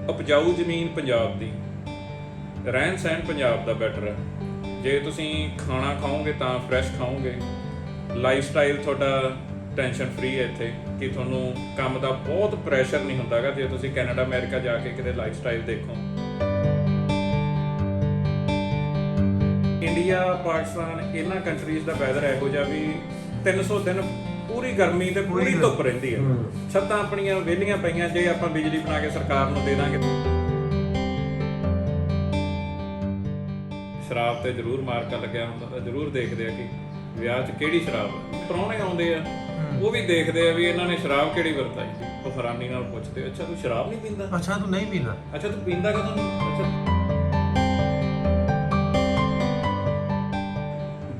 ਉਪਜਾਊ ਜ਼ਮੀਨ ਪੰਜਾਬ ਦੀ, ਰਹਿਣ ਸਹਿਣ ਪੰਜਾਬ ਦਾ ਬੈਟਰ ਹੈ। ਜੇ ਤੁਸੀਂ ਖਾਣਾ ਖਾਓਗੇ ਤਾਂ ਫਰੈਸ਼ ਖਾਓਗੇ, ਲਾਈਫ ਸਟਾਈਲ ਤੁਹਾਡਾ ਟੈਨਸ਼ਨ ਫਰੀ ਹੈ ਇੱਥੇ, ਕਿ ਤੁਹਾਨੂੰ ਕੰਮ ਦਾ ਬਹੁਤ ਪ੍ਰੈਸ਼ਰ ਨਹੀਂ ਹੁੰਦਾ ਗਾ। ਜੇ ਤੁਸੀਂ ਕੈਨੇਡਾ ਅਮਰੀਕਾ ਜਾ ਕੇ ਕਿਤੇ ਲਾਈਫ ਸਟਾਈਲ ਦੇਖੋ, ਇੰਡੀਆ ਪਾਕਿਸਤਾਨ ਇਹਨਾਂ ਕੰਟਰੀਜ਼ ਦਾ ਵੈਦਰ ਇਹੋ ਜਿਹਾ ਵੀ 300 ਦਿਨ ਪੂਰੀ ਗਰਮੀ ਤੇ ਪੂਰੀ ਧੁੱਪ ਰਹਿੰਦੀ ਹੈ। ਛੱਤਾਂ ਆਪਣੀਆਂ ਵਿਹਲੀਆਂ ਪਈਆਂ, ਜੇ ਆਪਾਂ ਬਿਜਲੀ ਬਣਾ ਕੇ ਸਰਕਾਰ ਨੂੰ ਦੇ ਦਾਂਗੇ। ਸ਼ਰਾਬ ਤੇ ਜ਼ਰੂਰ ਮਾਰਕਾ ਲੱਗਿਆ ਹੁੰਦਾ ਤਾਂ ਜ਼ਰੂਰ ਦੇਖਦੇ ਆ ਕਿ ਵਿਆਹ 'ਚ ਕਿਹੜੀ ਸ਼ਰਾਬ ਹੈ। ਪ੍ਰਾਹੁਣੇ ਆਉਂਦੇ ਆ ਉਹ ਵੀ ਦੇਖਦੇ ਆ ਵੀ ਇਹਨਾਂ ਨੇ ਸ਼ਰਾਬ ਕਿਹੜੀ ਵਰਤਾਈ। ਉਹ ਹੈਰਾਨੀ ਨਾਲ ਪੁੱਛਦੇ, ਅੱਛਾ ਤੂੰ ਸ਼ਰਾਬ ਨਹੀਂ ਪੀਂਦਾ? ਅੱਛਾ ਤੂੰ ਨਹੀਂ ਪੀਂਦਾ? ਅੱਛਾ ਤੂੰ ਪੀਂਦਾ ਕਦੋਂ ਨਹੀਂ? ਅੱਛਾ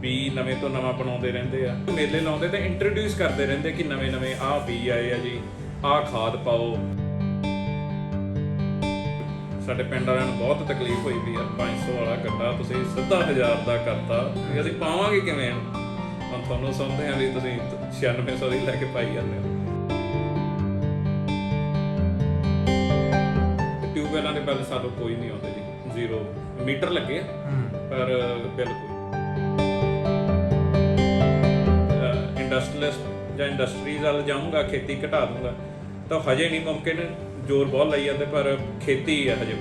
ਬੀ ਨਵੇਂ ਤੋਂ ਨਵਾਂ ਬਣਾਉਂਦੇ ਰਹਿੰਦੇ ਆ, ਮੇਲੇ ਲਾਉਂਦੇ ਤੇ ਇੰਟਰੋਡਿਊਸ ਕਰਦੇ ਰਹਿੰਦੇ ਕਿ ਨਵੇਂ ਆਹ ਬੀ ਆਏ ਆ ਜੀ, ਆਹ ਖਾਦ ਪਾਓ। ਸਾਡੇ ਪਿੰਡ ਵਾਲਿਆਂ ਨੂੰ ਬਹੁਤ ਤਕਲੀਫ ਹੋਈ ਵੀ ਆ, 500 ਵਾਲਾ ਗੱਡਾ ਤੁਸੀਂ ਸਿੱਧਾ 1000 ਦਾ ਕਰਤਾ, ਵੀ ਅਸੀਂ ਪਾਵਾਂਗੇ ਕਿਵੇਂ? ਹੁਣ ਤੁਹਾਨੂੰ ਸੁਣਦੇ ਆ ਵੀ ਤੁਸੀਂ 9600 ਦੀ ਲੈ ਕੇ ਪਾਈ ਜਾਂਦੇ ਹੋ। ਟਿਊਬਵੈਲਾਂ ਦੇ ਬਿੱਲ ਸਾਨੂੰ ਕੋਈ ਨਹੀਂ ਆਉਂਦੇ ਜੀ, ਜ਼ੀਰੋ। ਮੀਟਰ ਲੱਗੇ ਪਰ ਬਿੱਲ ਕੋਈ। ਇੰਡਸਟਰੀਅਲਿਸਟ ਜਾਂ ਇੰਡਸਟਰੀਜ਼ ਵੱਲ ਜਾਊਂਗਾ, ਖੇਤੀ ਘਟਾ ਦੂੰਗਾ ਤਾਂ ਹਜੇ ਨਹੀਂ ਮੁਮਕਿਨ। ਜ਼ੋਰ ਬਹੁਤ ਲਾਈ ਜਾਂਦੇ ਪਰ ਖੇਤੀ ਹੈ ਹਜੇ।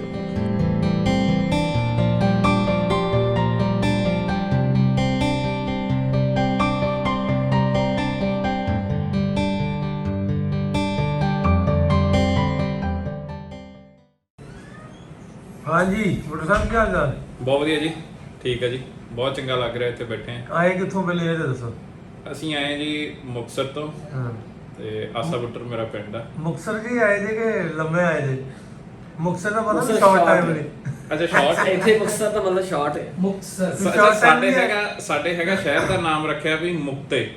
ਹਾਂਜੀ ਡਾਕਟਰ ਸਾਹਿਬ ਕੀ ਹਾਲ ਚਾਲ? ਬਹੁਤ ਵਧੀਆ ਜੀ, ਠੀਕ ਹੈ ਜੀ, ਬਹੁਤ ਚੰਗਾ ਲੱਗ ਰਿਹਾ ਇੱਥੇ ਬੈਠੇ ਆ। ਆਏ ਕਿੱਥੋਂ ਪਹਿਲੇ ਇਹ ਦੱਸੋ? ਅਸੀਂ ਆਏ ਜੀ ਮੁਕਤਸਰ ਤੋਂ, ਤੇ ਆਸਾ ਬੁੱਟਰ ਮੇਰਾ ਪਿੰਡ ਆ। ਮੁਕਤਸਰ ਜੀ ਆਏ ਜੇ ਕਿ ਲੰਮੇ ਆਏ ਜੇ? ਮੁਕਤਸਰ ਦਾ ਮਤਲਬ ਸ਼ਾਰਟ ਟਾਈਮ ਲਈ। ਅੱਛਾ ਸ਼ਾਰਟ ਇੱਥੇ ਮੁਕਤਸਰ ਦਾ ਮਤਲਬ ਸ਼ਾਰਟ ਹੈ। ਮੁਕਤਸਰ ਸਾਡੇ ਹੈਗਾ ਸ਼ਹਿਰ ਦਾ ਨਾਮ ਰੱਖਿਆ ਵੀ ਮੁਕਤੇ,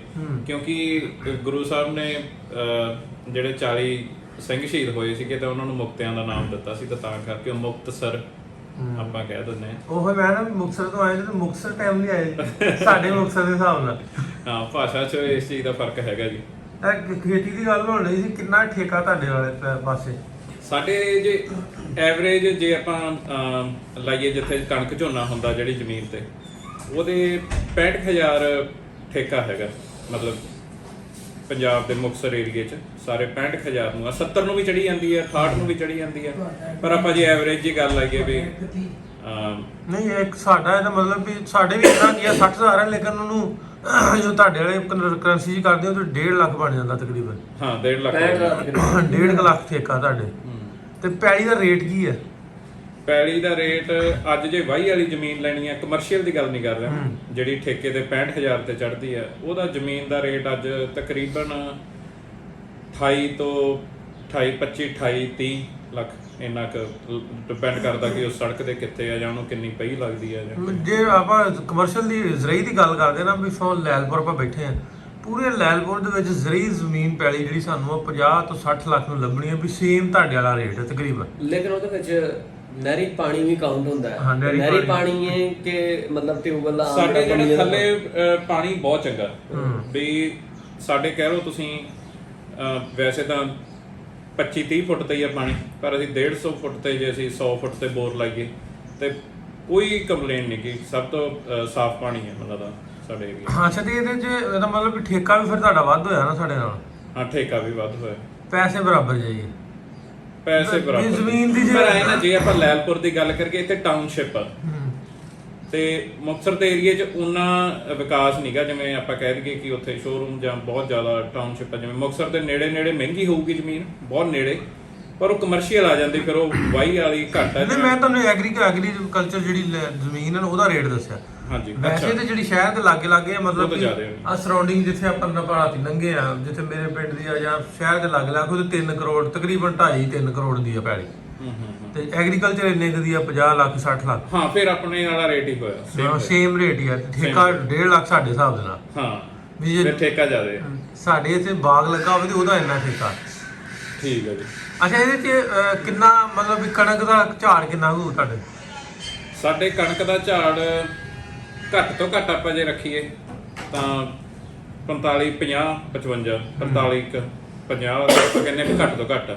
ਕਿਉਂਕਿ ਗੁਰੂ ਸਾਹਿਬ ਨੇ ਜਿਹੜੇ 40 ਸਿੰਘ ਸ਼ਹੀਦ ਹੋਏ ਸੀਗੇ ਤਾਂ ਉਹਨਾਂ ਨੂੰ ਮੁਕਤਿਆਂ ਦਾ ਨਾਮ ਦਿੱਤਾ ਸੀ, ਤਾਂ ਕਰਕੇ ਉਹ ਮੁਕਤਸਰ ਆਪਾਂ ਕਹਿ ਦਿੰਦੇ ਆ। ਉਹ ਮੈਂ ਨਾ ਮੁਕਤਸਰ ਤੋਂ ਆਏ ਤੇ ਮੁਕਤਸਰ ਟਾਈਮ ਲਈ ਆਏ ਸਾਡੇ ਮੁਕਤਸਰ ਦੇ ਹਿਸਾਬ ਨਾਲ। ਹਾਂ, ਭਾਸ਼ਾ 'ਚ ਇਸ ਚੀਜ਼ ਦਾ ਫਰਕ ਹੈਗਾ ਜੀ। ਖੇਤੀ ਦੀ ਗੱਲ ਹੋਣ ਰਹੀ ਸੀ, ਕਿੰਨਾ ਠੇਕਾ ਤੁਹਾਡੇ ਵਾਲੇ ਪਾਸੇ? ਸਾਡੇ ਜੇ ਐਵਰੇਜ ਜੇ ਆਪਾਂ ਲਾਈਏ ਜਿੱਥੇ ਕਣਕ ਝੋਨਾ ਹੁੰਦਾ ਜਿਹੜੀ ਜ਼ਮੀਨ ਤੇ, ਉਹਦੇ 65000 ਠੇਕਾ ਹੈਗਾ। ਮਤਲਬ ਪੰਜਾਬ ਦੇ ਮੁਕਤਸਰ ਏਰੀਏ 'ਚ ਸਾਰੇ 65000 ਨੂੰ, 70 ਨੂੰ ਵੀ ਚੜੀ ਜਾਂਦੀ ਹੈ, 68 ਨੂੰ ਵੀ ਚੜੀ ਜਾਂਦੀ ਹੈ, ਪਰ ਆਪਾਂ ਜੇ ਐਵਰੇਜ ਦੀ ਗੱਲ ਲਾਈਏ ਵੀ ਨਹੀਂ, ਇੱਕ ਸਾਡਾ ਇਹਦਾ ਮਤਲਬ ਵੀ ਸਾਡੇ ਵੀ ਇਦਾਂ ਕੀ ਆ 60000 ਹੈ, ਲੇਕਿਨ ਉਹਨੂੰ ਜੋ ਤੁਹਾਡੇ ਵਾਲੇ ਕਰੰਸੀ ਜੀ ਕਰਦੇ ਹੋ ਤਾਂ 1.5 ਲੱਖ ਬਣ ਜਾਂਦਾ ਤਕਰੀਬਨ। ਹਾਂ 1.5 ਲੱਖ 1.5 ਲੱਖ ਠੇਕਾ ਤੁਹਾਡੇ। ਤੇ ਪੈਲੀ ਦਾ ਰੇਟ ਕੀ ਹੈ? ਪੈਲੀ ਦਾ ਰੇਟ ਅੱਜ ਜੇ ਵਾਹੀ ਵਾਲੀ ਜ਼ਮੀਨ ਲੈਣੀ ਹੈ, ਕਮਰਸ਼ੀਅਲ ਦੀ ਗੱਲ ਨਹੀਂ ਕਰ ਰਿਹਾ, ਜਿਹੜੀ ਠੇਕੇ ਤੇ 65000 ਤੇ ਚੜ੍ਹਦੀ ਹੈ, ਉਹਦਾ ਜ਼ਮੀਨ ਦਾ ਰੇਟ ਅੱਜ ਤਕਰੀਬਨ 28 ਤੋਂ 25 30 ਲੱਖ ਇੰਨਾ ਕੁ ਡਿਪੈਂਡ ਕਰਦਾ ਕਿ ਉਹ ਸੜਕ ਦੇ ਕਿੱਥੇ ਆ ਜਾਂ ਉਹਨੂੰ ਕਿੰਨੀ ਪਈ ਲੱਗਦੀ ਹੈ। ਜੇ ਆਪਾਂ ਕਮਰਸ਼ੀਅਲ ਦੀ ਜ਼ਰਈ ਦੀ ਗੱਲ ਕਰਦੇ ਨਾ, ਵੀ ਸੋ ਲੈਲਪੁਰ ਆਪਾਂ ਬੈਠੇ ਆ, ਪੂਰੇ ਲੈਲਪੁਰ ਦੇ ਵਿੱਚ ਜ਼ਰਈ ਜ਼ਮੀਨ ਪੈਲੀ ਜਿਹੜੀ ਸਾਨੂੰ 50 ਤੋਂ 60 ਲੱਖ ਨੂੰ ਲੱਭਣੀ ਹੈ, ਵੀ ਸੇਮ ਤੁਹਾਡੇ ਵਾਲਾ ਰੇਟ ਹੈ ਤਕਰੀਬਨ। ਲੇਕਿਨ ਉਹਦੇ ਵਿੱਚ ਨਹਿਰੀ ਪਾਣੀ ਵੀ ਕਾਊਂਟ ਹੁੰਦਾ ਹੈ। ਨਹਿਰੀ ਪਾਣੀ ਹੈ ਕਿ ਮਤਲਬ ਟਿਊਬਵੈਲ ਆ? ਸਾਡੇ ਜਿਹੜੇ ਥੱਲੇ ਪਾਣੀ ਬਹੁਤ ਚੰਗਾ ਵੀ ਸਾਡੇ ਕਹਿ ਲਓ ਤੁਸੀਂ, ਵੈਸੇ ਤਾਂ 25-30 ਫੁੱਟ ਤੇ ਹੀ ਆ ਪਾਣੀ, ਪਰ ਅਸੀਂ 150 ਫੁੱਟ ਤੇ, ਜੇ ਅਸੀਂ 100 ਫੁੱਟ ਤੇ ਬੋਰ ਲਾਈਏ ਤੇ ਕੋਈ ਕੰਪਲੇਨ ਨਹੀਂ, ਕਿ ਸਭ ਤੋਂ ਸਾਫ਼ ਪਾਣੀ ਹੈ ਮਤਲਬ ਦਾ ਸਾਡੇ ਏਰੀਆ। ਹਾਂ ਅੱਛਾ, ਤੇ ਇਹਦੇ 'ਚ ਇਹਦਾ ਮਤਲਬ ਵੀ ਠੇਕਾ ਵੀ ਫਿਰ ਤੁਹਾਡਾ ਵੱਧ ਹੋਇਆ ਨਾ ਸਾਡੇ ਨਾਲ? ਹਾਂ, ਠੇਕਾ ਵੀ ਵੱਧ ਹੋਇਆ, ਪੈਸੇ ਬਰਾਬਰ ਜਾਈਏ, ਪੈਸੇ ਬਰਾਬਰ ਜ਼ਮੀਨ ਦੀ। ਪਰ ਐ ਨਾ, ਜੇ ਆਪਾਂ ਲੈਲਪੁਰ ਦੀ ਗੱਲ ਕਰੀਏ, ਇੱਥੇ ਟਾਊਨਸ਼ਿਪ ਆ ਤੇ ਮੁਕਤਸਰ ਦੇ ਏਰੀਏ 'ਚ ਉਨਾ ਵਿਕਾਸ ਨਹੀਂਗਾ ਜਿਵੇਂ ਆਪਾਂ ਕਹਿ ਦਈਏ ਕਿ ਉੱਥੇ ਸ਼ੋਰੂਮ ਜਾਂ ਬਹੁਤ ਜ਼ਿਆਦਾ ਟਾਊਨਸ਼ਿਪ ਆ। ਜਿਵੇਂ ਮੁਕਤਸਰ ਦੇ ਨੇੜੇ ਮਹਿੰਗੀ ਹੋਊਗੀ ਜ਼ਮੀਨ, ਬਹੁਤ ਨੇੜੇ, ਪਰ ਉਹ ਕਮਰਸ਼ੀਅਲ ਆ ਜਾਂਦੀ, ਫਿਰ ਉਹ ਵਾਹੀ ਵਾਲੀ ਘੱਟ ਆ। ਨਹੀਂ, ਮੈਂ ਤੁਹਾਨੂੰ ਐਗਰੀਕਲਚਰ ਜਿਹੜੀ ਜ਼ਮੀਨ ਹੈ ਉਹਦਾ ਰੇਟ ਦੱਸਿਆ। ਹਾਂਜੀ, ਵੈਸੇ ਤੇ ਜਿਹੜੀ ਸ਼ਹਿਰ ਦੇ ਲਾਗੇ ਆ, ਮਤਲਬ ਆ ਸਰਾਊਂਡਿੰਗ ਜਿੱਥੇ ਆਪਾਂ ਨਪਾਤੀ ਲੰਘੇ ਆ, ਜਿੱਥੇ ਮੇਰੇ ਪਿੰਡ ਦੀ ਆ ਜਾਂ ਸ਼ਹਿਰ ਦੇ ਲਾਗੇ ਉਹਦੇ 3 ਕਰੋੜ ਤਕਰੀਬਨ 2.5-3 ਕਰੋੜ ਦੀ ਆ ਪੈਲੀ। ਤੇ ਐਗਰੀਕਲਚਰ ਇੰਨੇ ਕੁ ਦੀ ਆ 50 ਲੱਖ 60 ਲੱਖ। ਹਾਂ, ਫਿਰ ਆਪਣੇ ਵਾਲਾ ਰੇਟ ਹੀ ਹੋਇਆ, ਸੇਮ ਰੇਟ ਹੀ ਆ। ਠੇਕਾ 1.5 ਲੱਖ ਸਾਡੇ ਹਿਸਾਬ ਦੇ ਨਾਲ। ਹਾਂ, ਵੀ ਜੇ ਠੇਕਾ ਜ਼ਿਆਦਾ ਸਾਡੇ ਇੱਥੇ ਬਾਗ ਲੱਗਾ ਹੋਵੇ ਤੇ ਉਹਦਾ ਇੰਨਾ ਠੇਕਾ। ਠੀਕ ਹੈ ਜੀ। ਅੱਛਾ, ਇਹਦੇ 'ਚ ਕਿੰਨਾ ਮਤਲਬ ਵੀ ਕਣਕ ਦਾ ਝਾੜ ਕਿੰਨਾ ਹੋਊ ਤੁਹਾਡੇ? ਸਾਡੇ ਕਣਕ ਦਾ ਝਾੜ ਘੱਟ ਤੋਂ ਘੱਟ ਆਪਾਂ ਜੇ ਰੱਖੀਏ ਤਾਂ 45 50 55 45 50 ਆਪਾਂ ਕਹਿੰਦੇ ਕਿ ਘੱਟ ਤੋਂ ਘੱਟ,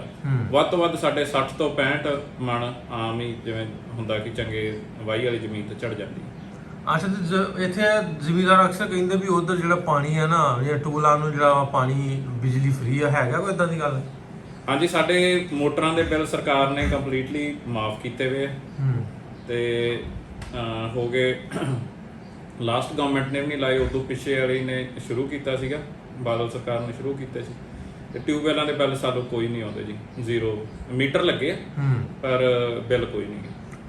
ਵੱਧ ਤੋਂ ਵੱਧ ਸਾਡੇ 60 ਤੋਂ 65 ਮਣ ਆਮ ਹੀ ਜਿਵੇਂ ਹੁੰਦਾ ਕਿ ਚੰਗੇ ਵਾਹੀ ਵਾਲੀ ਜ਼ਮੀਨ ਤੇ ਚੜ ਜਾਂਦੀ। ਅੱਛਾ, ਤੇ ਇੱਥੇ ਜ਼ਿਮੀਂਦਾਰ ਅਕਸਰ ਕਹਿੰਦੇ ਵੀ ਉਧਰ ਜਿਹੜਾ ਪਾਣੀ ਹੈ ਨਾ, ਜਾਂ ਟੂਲਾਂ ਨੂੰ ਜਿਹੜਾ ਪਾਣੀ ਬਿਜਲੀ ਫ੍ਰੀ ਹੈਗਾ ਕੋਈ ਇਦਾਂ ਦੀ ਗੱਲ? ਹਾਂਜੀ, ਸਾਡੇ ਮੋਟਰਾਂ ਦੇ ਬਿੱਲ ਸਰਕਾਰ ਨੇ ਕੰਪਲੀਟਲੀ ਮਾਫ ਕੀਤੇ ਹੋਏ ਆ ਤੇ ਹੋ ਗਏ। ਲਾਸਟ ਗਵਰਨਮੈਂਟ ਨੇ ਵੀ ਨਹੀਂ ਲਾਏ, ਉਦੋਂ ਪਿੱਛੇ ਵਾਲੀ ਨੇ ਸ਼ੁਰੂ ਕੀਤਾ ਸੀਗਾ, ਬਾਦਲ ਸਰਕਾਰ ਨੇ ਸ਼ੁਰੂ ਕੀਤੇ ਸੀ। ਤੇ ਟਿਊਬਵੈਲਾਂ ਦੇ ਬਿੱਲ ਸਾਨੂੰ ਕੋਈ ਨਹੀਂ ਆਉਂਦੇ ਜੀ, 0 ਮੀਟਰ ਲੱਗੇ ਪਰ ਬਿੱਲ ਕੋਈ ਨਹੀਂ।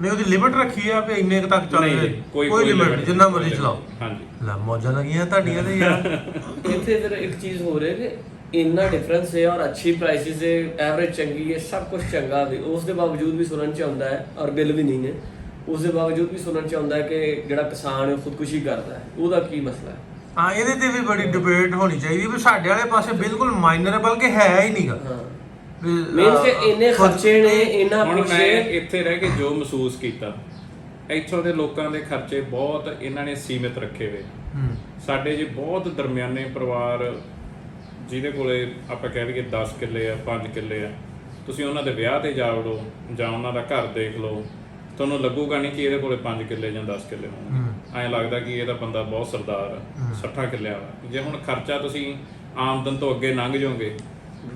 ਨਹੀਂ, ਉਹਦੀ ਲਿਮਿਟ ਰੱਖੀ ਆ ਵੀ ਇੰਨੇ ਤੱਕ ਚੱਲੇ, ਕੋਈ ਲਿਮਿਟ ਜਿੰਨਾ ਮਰਜ਼ੀ ਚਲਾਓ। ਹਾਂਜੀ, ਲੈ ਮੌਜਾਂ ਲੱਗੀਆਂ ਤੁਹਾਡੀਆਂ ਤੇ ਯਾਰ। ਇੱਥੇ ਫਿਰ ਇੱਕ ਚੀਜ਼ ਹੋ ਰਹੀ ਹੈ ਕਿ ਇੰਨਾ ਡਿਫਰੈਂਸ ਹੈ ਔਰ ਅੱਛੀ ਪ੍ਰਾਈਸਿਸ ਹੈ, ਐਵਰੇਜ ਚੰਗੀ ਹੈ, ਸਭ ਕੁਝ ਚੰਗਾ ਵੀ, ਉਸ ਦੇ ਬਾਵਜੂਦ ਵੀ ਸੁਣਨ ਚ ਆਉਂਦਾ ਹੈ ਔਰ ਬਿੱਲ ਵੀ ਨਹੀਂ ਹੈ, ਉਸ ਦੇ ਬਾਵਜੂਦ ਵੀ ਸੁਣਨ ਚ ਆਉਂਦਾ ਹੈ ਕਿ ਜਿਹੜਾ ਕਿਸਾਨ ਹੈ ਖੁਦਕੁਸ਼ੀ ਕਰਦਾ ਹੈ, ਉਹਦਾ ਕੀ ਮਸਲਾ ਹੈ? ਹਾਂ, ਇਹਦੇ ਤੇ ਵੀ ਬੜੀ ਡਿਬੇਟ ਹੋਣੀ ਚਾਹੀਦੀ ਵੀ ਸਾਡੇ ਵਾਲੇ ਪਾਸੇ ਬਿਲਕੁਲ ਮਾਈਨਰ, ਬਲਕਿ ਹੈ ਹੀ ਨਹੀਂਗਾ। ਮੇਨ ਤੇ ਇੰਨੇ ਖਰਚੇ ਨੇ, ਇੰਨਾ ਹੁਣ ਮੈਂ ਇੱਥੇ ਰਹਿ ਕੇ ਜੋ ਮਹਿਸੂਸ ਕੀਤਾ, ਇੱਥੋਂ ਦੇ ਲੋਕਾਂ ਦੇ ਖਰਚੇ ਬਹੁਤ ਇਹਨਾਂ ਨੇ ਸੀਮਿਤ ਰੱਖੇ ਹੋਏ। ਸਾਡੇ ਜੀ ਬਹੁਤ ਦਰਮਿਆਨੇ ਪਰਿਵਾਰ ਜਿਹਦੇ ਕੋਲੇ ਆਪਾਂ ਕਹਿ ਲਈਏ 10 ਕਿੱਲੇ ਆ, 5 ਕਿੱਲੇ ਆ, ਤੁਸੀਂ ਉਹਨਾਂ ਦੇ ਵਿਆਹ ਤੇ ਜਾ ਵੜੋ ਜਾਂ ਉਹਨਾਂ ਦਾ ਘਰ ਦੇਖ ਲਓ, ਤੁਹਾਨੂੰ ਲੱਗੂਗਾ ਨਹੀਂ ਕਿ ਇਹਦੇ ਕੋਲੇ 5 ਕਿੱਲੇ ਜਾਂ 10 ਕਿੱਲੇ ਹੋਣ। ਐਂ ਲੱਗਦਾ ਕਿ ਇਹਦਾ ਬੰਦਾ ਬਹੁਤ ਸਰਦਾਰ ਆ, 60 ਕਿੱਲਿਆਂ ਵਾਲਾ। ਜੇ ਹੁਣ ਖਰਚਾ ਤੁਸੀਂ ਆਮਦਨ ਤੋਂ ਅੱਗੇ ਲੰਘ ਜਾਓਗੇ,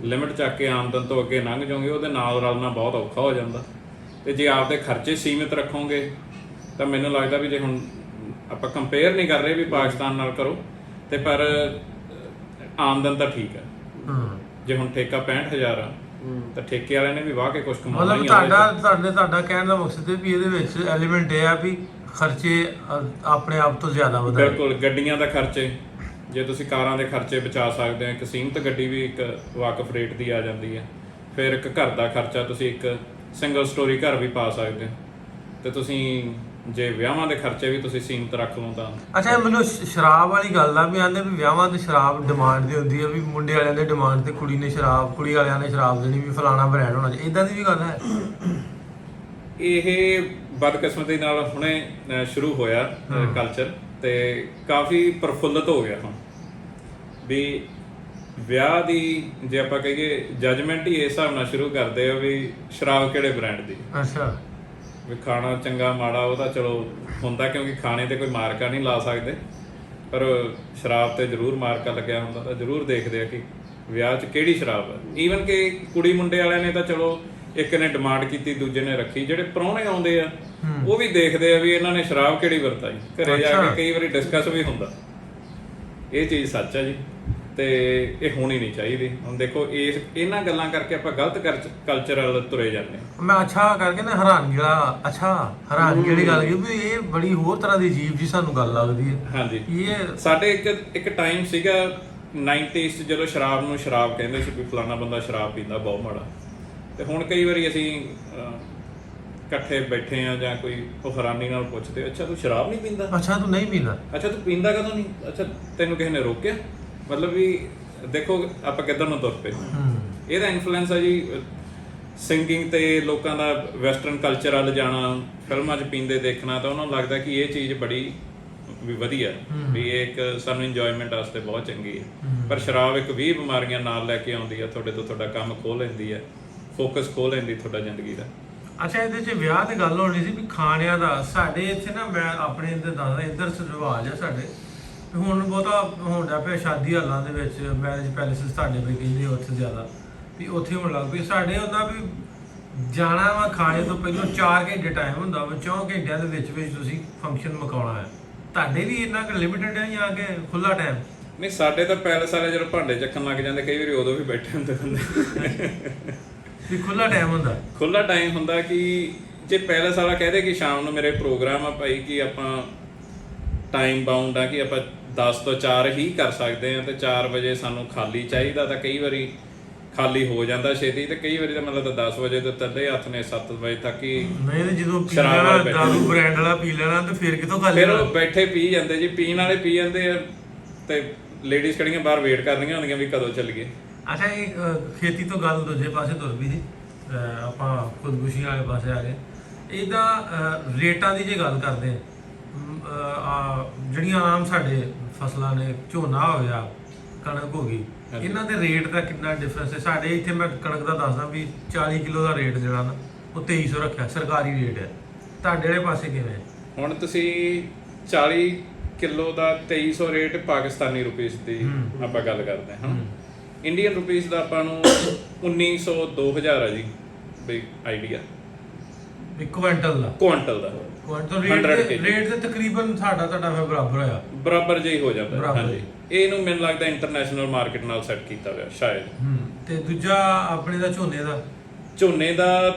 ਲਿਮਿਟ ਚੱਕ ਕੇ ਆਮਦਨ ਤੋਂ ਅੱਗੇ ਲੰਘ ਜਾਓਗੇ, ਉਹਦੇ ਨਾਲ ਰਲਣਾ ਬਹੁਤ ਔਖਾ ਹੋ ਜਾਂਦਾ। ਤੇ ਜੇ ਆਪਦੇ ਖਰਚੇ ਸੀਮਿਤ ਰੱਖੋਗੇ ਤਾਂ ਮੈਨੂੰ ਲੱਗਦਾ ਵੀ ਜੇ ਹੁਣ ਆਪਾਂ ਕੰਪੇਅਰ ਨਹੀਂ ਕਰ ਰਹੇ ਵੀ ਪਾਕਿਸਤਾਨ ਨਾਲ ਕਰੋ, ਤੇ ਪਰ ਆਮਦਨ ਤਾਂ ਠੀਕ ਹੈ। ਜੇ ਹੁਣ ਠੇਕਾ 65,000 ਆ ਤਾਂ ਠੇਕੇ ਵਾਲਿਆਂ ਨੇ ਵੀ ਵਾਹ ਕੇ ਕੁਝ ਕਮਾਉਣਾ ਹੀ ਆ। ਮਤਲਬ ਤੁਹਾਡਾ ਕਹਿਣ ਦਾ ਮਕਸਦ ਹੈ ਵੀ ਇਹਦੇ ਵਿੱਚ ਐਲੀਮੈਂਟ ਇਹ ਆ ਵੀ ਖਰਚੇ ਆਪਣੇ ਆਪ ਤੋਂ ਜ਼ਿਆਦਾ ਵਧਾ। ਬਿਲਕੁਲ, ਗੱਡੀਆਂ ਦਾ ਖਰਚੇ, ਜੇ ਤੁਸੀਂ ਕਾਰਾਂ ਦੇ ਖਰਚੇ ਬਚਾ ਸਕਦੇ ਹੋ, ਇੱਕ ਸੀਮਤ ਗੱਡੀ ਵੀ ਇੱਕ ਵਾਕਫ ਰੇਟ ਦੀ ਆ ਜਾਂਦੀ ਹੈ। ਫਿਰ ਇੱਕ ਘਰ ਦਾ ਖਰਚਾ ਤੁਸੀਂ ਇੱਕ ਸਿੰਗਲ ਸਟੋਰੀ ਘਰ ਵੀ ਪਾ ਸਕਦੇ ਹੋ। ਤੇ ਤੁਸੀਂ ਜੇ ਵਿਆਹਾਂ ਦੇ ਖਰਚੇ ਵੀ ਤੁਸੀਂ ਸੀਮਤ ਰੱਖ ਲਓ ਤਾਂ। ਅੱਛਾ, ਮੈਨੂੰ ਸ਼ਰਾਬ ਵਾਲੀ ਗੱਲ ਆ ਵੀ ਆਂਦੇ ਵੀ ਵਿਆਹਾਂ ਤੇ ਸ਼ਰਾਬ ਡਿਮਾਂਡ ਦੀ ਹੁੰਦੀ ਆ ਵੀ ਮੁੰਡੇ ਵਾਲਿਆਂ ਦੇ ਡਿਮਾਂਡ ਤੇ ਕੁੜੀ ਨੇ ਸ਼ਰਾਬ, ਕੁੜੀ ਵਾਲਿਆਂ ਨੇ ਸ਼ਰਾਬ ਦੇਣੀ ਵੀ ਫਲਾਣਾ ਬ੍ਰਾਂਡ ਹੋਣਾ ਚਾਹੀਦਾ, ਇਦਾਂ ਦੀ ਵੀ ਗੱਲ ਹੈ? ਇਹ ਬਦਕਿਸਮਤੀ ਨਾਲ ਹੁਣੇ ਸ਼ੁਰੂ ਹੋਇਆ ਕਲਚਰ ਤੇ ਕਾਫੀ ਪ੍ਰਫੁੱਲਤ ਹੋ ਗਿਆ ਹੁਣ ਵੀ ਵਿਆਹ ਦੀ ਜੇ ਆਪਾਂ ਕਹੀਏ ਜਜਮੈਂਟ ਹੀ ਇਸ ਹਿਸਾਬ ਨਾਲ ਸ਼ੁਰੂ ਕਰਦੇ ਆ ਵੀ ਸ਼ਰਾਬ ਕਿਹੜੇ ਬ੍ਰਾਂਡ ਦੀ। ਅੱਛਾ, ਵੀ ਖਾਣਾ ਚੰਗਾ ਮਾੜਾ ਉਹ ਤਾਂ ਚਲੋ ਹੁੰਦਾ, ਕਿਉਂਕਿ ਖਾਣੇ ਤੇ ਕੋਈ ਮਾਰਕਾ ਨਹੀਂ ਲਾ ਸਕਦੇ, ਪਰ ਸ਼ਰਾਬ ਤੇ ਜ਼ਰੂਰ ਮਾਰਕਾ ਲੱਗਿਆ ਹੁੰਦਾ। ਤਾਂ ਜ਼ਰੂਰ ਦੇਖਦੇ ਆ ਕਿ ਵਿਆਹ 'ਚ ਕਿਹੜੀ ਸ਼ਰਾਬ ਹੈ। ਈਵਨ ਕਿ ਕੁੜੀ ਮੁੰਡੇ ਵਾਲਿਆਂ ਨੇ ਤਾਂ ਚਲੋ ਇੱਕ ਨੇ ਡਿਮਾਂਡ ਕੀਤੀ, ਦੂਜੇ ਨੇ ਰੱਖੀ। ਜਿਹੜੇ ਪ੍ਰਾਹੁਣੇ ਆਉਂਦੇ ਆ ਉਹ ਵੀ ਦੇਖਦੇ ਆ ਵੀ ਇਹਨਾਂ ਨੇ ਸ਼ਰਾਬ ਕਿਹੜੀ ਵਰਤਾਈ। ਘਰੇ ਜਾ ਕੇ ਕਈ ਵਾਰੀ ਡਿਸਕਸ ਵੀ ਹੁੰਦਾ। ਇਹ ਚੀਜ਼ ਸੱਚ ਹੈ ਜੀ, ਤੇ ਇਹ ਹੋਣੀ ਨਹੀਂ ਚਾਹੀਦੀ। ਹੁਣ ਦੇਖੋ ਇਹਨਾਂ ਗੱਲਾਂ ਕਰਕੇ ਆਪਾਂ ਗਲਤ ਕਲਚਰ ਵੱਲ ਤੁਰੇ ਜਾਂਦੇ ਹਾਂ। ਮੈਂ ਅੱਛਾ ਕਰਕੇ ਨਾ ਹੈਰਾਨਗੀ ਵਾਲੀ ਗੱਲ ਕੀਤੀ ਵੀ ਇਹ ਬੜੀ ਹੋਰ ਤਰ੍ਹਾਂ ਦੀ ਅਜੀਬ ਜੀ ਸਾਨੂੰ ਗੱਲ ਲੱਗਦੀ ਹੈ। ਹਾਂਜੀ, ਇਹ ਸਾਡੇ ਇੱਕ ਟਾਈਮ ਸੀਗਾ 90s 'ਚ ਜਦੋਂ ਸ਼ਰਾਬ ਨੂੰ ਸ਼ਰਾਬ ਕਹਿੰਦੇ ਸੀ ਵੀ ਫਲਾਣਾ ਬੰਦਾ ਸ਼ਰਾਬ ਪੀਂਦਾ ਬਹੁਤ ਮਾੜਾ। ਤੇ ਹੁਣ ਕਈ ਵਾਰੀ ਅਸੀਂ ਇਕੱਠੇ ਬੈਠੇ ਆ ਜਾਂ ਕੋਈ ਉਹ ਹੈਰਾਨੀ ਨਾਲ ਪੁੱਛਦੇ, ਅੱਛਾ ਤੂੰ ਸ਼ਰਾਬ ਨਹੀਂ ਪੀਂਦਾ? ਅੱਛਾ ਤੂੰ ਨਹੀਂ ਪੀਂਦਾ? ਅੱਛਾ ਤੂੰ ਪੀਂਦਾ ਕਦੋਂ ਨਹੀਂ? ਅੱਛਾ ਤੈਨੂੰ ਕਿਸੇ ਨੇ ਰੋਕਿਆ? ਮਤਲਬ ਵੀ ਦੇਖੋ ਆਪਾਂ ਕਿੱਧਰ ਨੂੰ ਤੁਰ ਪਏ। ਇਹਦਾ ਇਨਫਲੂਐਂਸ ਹੈ ਜੀ ਸਿੰਗਿੰਗ ਤੇ, ਲੋਕਾਂ ਦਾ ਵੈਸਟਰਨ ਕਲਚਰ ਵੱਲ ਜਾਣਾ, ਫਿਲਮਾਂ 'ਚ ਪੀਂਦੇ ਦੇਖਣਾ, ਤਾਂ ਉਹਨਾਂ ਨੂੰ ਲੱਗਦਾ ਕਿ ਇਹ ਚੀਜ਼ ਬੜੀ ਵੀ ਵਧੀਆ, ਵੀ ਇਹ ਇੱਕ ਸਾਨੂੰ ਇੰਜੋਇਮੈਂਟ ਵਾਸਤੇ ਬਹੁਤ ਚੰਗੀ ਹੈ। ਪਰ ਸ਼ਰਾਬ ਇੱਕ 20 ਬਿਮਾਰੀਆਂ ਨਾਲ ਲੈ ਕੇ ਆਉਂਦੀ ਹੈ, ਤੁਹਾਡਾ ਕੰਮ ਖੋਹ ਲੈਂਦੀ ਹੈ, ਫੋਕਸ ਖੋਹ ਲੈਂਦੀ ਤੁਹਾਡਾ ਜ਼ਿੰਦਗੀ ਦਾ। ਅੱਛਾ, ਇਹਦੇ 'ਚ ਵਿਆਹ ਦੀ ਗੱਲ ਹੋਣੀ ਸੀ ਵੀ ਖਾਣਿਆਂ ਦਾ। ਸਾਡੇ ਇੱਥੇ ਨਾ, ਮੈਂ ਆਪਣੇ ਇੱਧਰ ਦੱਸਦਾ, ਇੱਧਰ ਰਿਵਾਜ ਆ ਸਾਡੇ, ਹੁਣ ਬਹੁਤਾ ਹੁੰਦਾ ਪਿਆ ਸ਼ਾਦੀ ਹਾਲਾਂ ਦੇ ਵਿੱਚ, ਮੈਰਿਜ ਪੈਲੇਸਿਸ ਤੁਹਾਡੇ ਵੀ ਕਹਿੰਦੇ ਉੱਥੇ ਜ਼ਿਆਦਾ ਵੀ ਉੱਥੇ ਹੋਣ ਲੱਗ ਪਈ। ਸਾਡੇ ਉਹਦਾ ਵੀ ਜਾਣਾ ਵਾ ਖਾਣੇ ਤੋਂ ਪਹਿਲਾਂ 4 ਘੰਟੇ ਟਾਈਮ ਹੁੰਦਾ ਵਾ, 4 ਘੰਟਿਆਂ ਦੇ ਵਿੱਚ ਤੁਸੀਂ ਫੰਕਸ਼ਨ ਮੁਕਾਉਣਾ ਹੈ। ਤੁਹਾਡੇ ਵੀ ਇੰਨਾ ਕੁ ਲਿਮਿਟਡ ਹੈ ਜਾਂ ਕਿ ਖੁੱਲਾ ਟਾਈਮ? ਨਹੀਂ, ਸਾਡੇ ਤਾਂ ਪੈਲਸ ਵਾਲੇ ਜਦੋਂ ਭਾਂਡੇ ਚੱਕਣ ਲੱਗ ਜਾਂਦੇ ਕਈ ਵਾਰੀ ਉਦੋਂ ਵੀ ਬੈਠੇ ਹੁੰਦੇ ਵੀ ਖੁੱਲਾ ਟਾਈਮ ਹੁੰਦਾ? ਖੁੱਲਾ ਟਾਈਮ ਹੁੰਦਾ ਕਿ ਜੇ ਪੈਲਸ ਵਾਲਾ ਕਹਦੇ ਕਿ ਸ਼ਾਮ ਨੂੰ ਮੇਰੇ ਪ੍ਰੋਗਰਾਮ ਆ ਭਾਈ, ਕਿ ਆਪਾਂ ਟਾਈਮ ਬਾਉਂਡ ਆ ਕਿ ਆਪਾਂ 10 ਤੋਂ 4 ਹੀ ਕਰ ਸਕਦੇ ਆ, ਤੇ 4 ਵਜੇ ਸਾਨੂੰ ਖਾਲੀ ਚਾਹੀਦਾ, ਤਾਂ ਕਈ ਵਾਰੀ ਖਾਲੀ ਹੋ ਜਾਂਦਾ ਛੇਤੀ, ਤੇ ਕਈ ਵਾਰੀ ਤਾਂ ਮਤਲਬ 10 ਵਜੇ ਤੋਂ ਤੱਲੇ ਹੱਥ ਨੇ 7 ਵਜੇ ਤੱਕ ਹੀ। ਨਹੀਂ ਤੇ ਜਦੋਂ ਪੀ ਲੈਣਾ ਦਾਰੂ ਬ੍ਰਾਂਡ ਵਾਲਾ ਪੀ ਲੈਣਾ ਤੇ ਫਿਰ ਕਿੱਥੋਂ ਖਾਲੀ? ਫਿਰ ਉਹ ਬੈਠੇ ਪੀ ਜਾਂਦੇ ਜੀ, ਪੀਣ ਵਾਲੇ ਪੀ ਜਾਂਦੇ ਆ ਤੇ ਲੇਡੀਜ਼ ਖੜੀਆਂ ਬਾਹਰ ਵੇਟ ਕਰ ਰਹੀਆਂ ਹੁੰਦੀਆਂ ਵੀ ਕਦੋਂ ਚੱਲੀਏ। ਅੱਛਾ, ਇਹ ਖੇਤੀ ਤੋਂ ਗੱਲ ਦੂਜੇ ਪਾਸੇ ਤੁਰ ਪਈ ਸੀ, ਆਪਾਂ ਖੁਦਕੁਸ਼ੀ ਵਾਲੇ ਪਾਸੇ ਆ ਗਏ। ਇਹਦਾ ਰੇਟਾਂ ਦੀ ਜੇ ਗੱਲ ਕਰਦੇ ਜਿਹੜੀਆਂ ਆਮ ਸਾਡੇ ਫਸਲਾਂ ਨੇ, ਝੋਨਾ ਹੋ ਗਿਆ, ਕਣਕ ਹੋ ਗਈ, ਇਹਨਾਂ ਦੇ ਰੇਟ ਦਾ ਕਿੰਨਾ ਡਿਫਰੈਂਸ ਹੈ? ਸਾਡੇ ਇੱਥੇ ਮੈਂ ਕਣਕ ਦਾ ਦੱਸਦਾ ਵੀ 40 ਕਿਲੋ ਦਾ ਰੇਟ ਜਿਹੜਾ ਨਾ ਉਹ 2300 ਰੱਖਿਆ, ਸਰਕਾਰੀ ਰੇਟ ਹੈ। ਤੁਹਾਡੇ ਵਾਲੇ ਪਾਸੇ ਕਿਵੇਂ ਹੈ? ਹੁਣ ਤੁਸੀਂ 40 ਕਿਲੋ ਦਾ 2300 ਰੇਟ ਪਾਕਿਸਤਾਨੀ ਰੁਪੀਸ ਦੀ ਆਪਾਂ ਗੱਲ ਕਰਦੇ ਹਾਂ। ਇੰਡੀਅਨ ਰੁਪੀਸ ਦਾ ਆਪਾਂ ਨੂੰ 1900 2000 ਹੈ ਜੀ ਬਈ ਆਈਡੀਆ ਵੀ ਕੁਇੰਟਲ ਦਾ ਕੁਆਂਟਲ ਦਾ ਕੁਇੰਟਲ 100 ਰੇਟ ਤੇ ਤਕਰੀਬਨ ਸਾਡਾ ਤੁਹਾਡਾ ਫਿਰ ਬਰਾਬਰ ਹੋਇਆ, ਬਰਾਬਰ ਜਿਹਾ ਹੀ ਹੋ ਜਾਂਦਾ। ਬਰਾਬਰ। ਹਾਂਜੀ, ਇਹਨੂੰ ਮੈਨੂੰ ਲੱਗਦਾ ਇੰਟਰਨੈਸ਼ਨਲ ਮਾਰਕੀਟ ਨਾਲ ਸੈੱਟ ਕੀਤਾ ਹੋਇਆ ਸ਼ਾਇਦ। ਤੇ ਦੂਜਾ ਆਪਣੇ ਦਾ ਝੋਨੇ ਦਾ